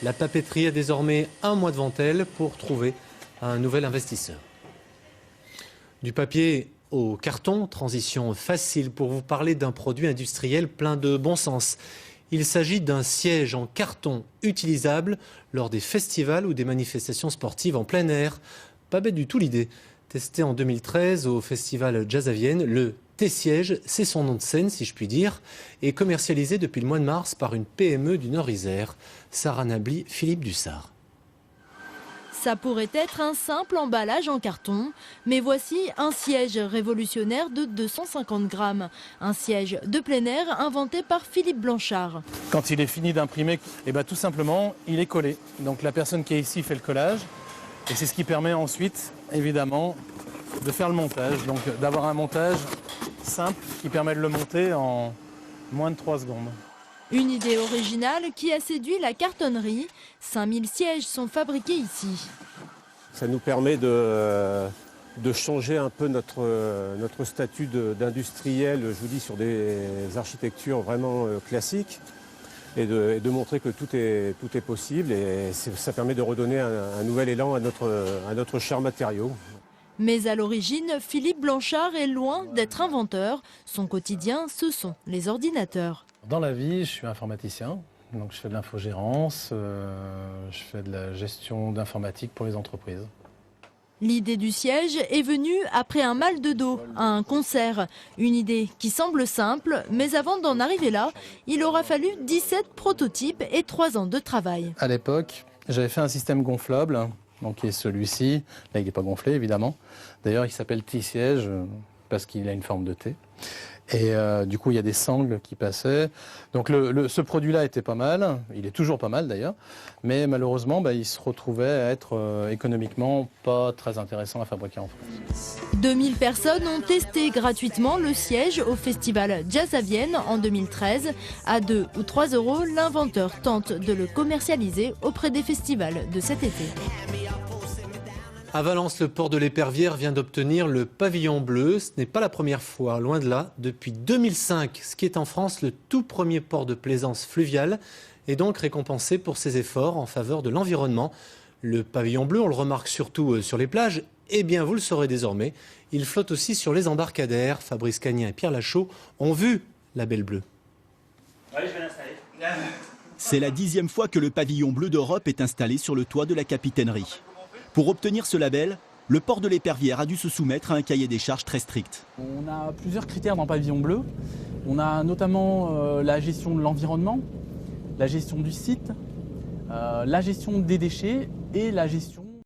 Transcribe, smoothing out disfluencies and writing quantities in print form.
La papeterie a désormais un mois devant elle pour trouver un nouvel investisseur. Du papier au carton, transition facile pour vous parler d'un produit industriel plein de bon sens. Il s'agit d'un siège en carton utilisable lors des festivals ou des manifestations sportives en plein air. Pas bête du tout l'idée. Testé en 2013 au festival Jazz à Vienne, le T-Siège, c'est son nom de scène si je puis dire, est commercialisé depuis le mois de mars par une PME du Nord-Isère. Sarah Nabli, Philippe Dussard. Ça pourrait être un simple emballage en carton, mais voici un siège révolutionnaire de 250 grammes. Un siège de plein air inventé par Philippe Blanchard. Quand il est fini d'imprimer, tout simplement, il est collé. Donc la personne qui est ici fait le collage. Et c'est ce qui permet ensuite, évidemment, de faire le montage. Donc d'avoir un montage simple qui permet de le monter en moins de 3 secondes. Une idée originale qui a séduit la cartonnerie. 5000 sièges sont fabriqués ici. Ça nous permet de changer un peu notre statut d'industriel, je vous dis, sur des architectures vraiment classiques et de montrer que tout est possible. Et ça permet de redonner un nouvel élan à notre cher matériau. Mais à l'origine, Philippe Blanchard est loin d'être inventeur. Son quotidien, ce sont les ordinateurs. Dans la vie, je suis informaticien, donc je fais de l'infogérance, je fais de la gestion d'informatique pour les entreprises. L'idée du siège est venue après un mal de dos à un concert. Une idée qui semble simple, mais avant d'en arriver là, il aura fallu 17 prototypes et 3 ans de travail. À l'époque, j'avais fait un système gonflable, donc qui est celui-ci. Là, il n'est pas gonflé, évidemment. D'ailleurs, il s'appelle T-Siège parce qu'il a une forme de T. Et du coup, il y a des sangles qui passaient. Donc ce produit-là était pas mal, il est toujours pas mal d'ailleurs, mais malheureusement, il se retrouvait à être économiquement pas très intéressant à fabriquer en France. 2000 personnes ont testé gratuitement le siège au festival Jazz à Vienne en 2013. À 2 ou 3 euros, l'inventeur tente de le commercialiser auprès des festivals de cet été. À Valence, le port de l'Épervière vient d'obtenir le pavillon bleu. Ce n'est pas la première fois, loin de là. Depuis 2005, ce qui est en France le tout premier port de plaisance fluviale est donc récompensé pour ses efforts en faveur de l'environnement. Le pavillon bleu, on le remarque surtout sur les plages. Eh bien, vous le saurez désormais, il flotte aussi sur les embarcadères. Fabrice Cagnin et Pierre Lachaud ont vu la Belle Bleue. Oui, je vais l'installer. C'est la 10e fois que le pavillon bleu d'Europe est installé sur le toit de la capitainerie. Pour obtenir ce label, le port de l'Épervière a dû se soumettre à un cahier des charges très strict. On a plusieurs critères dans le pavillon bleu. On a notamment la gestion de l'environnement, la gestion du site, la gestion des déchets et la gestion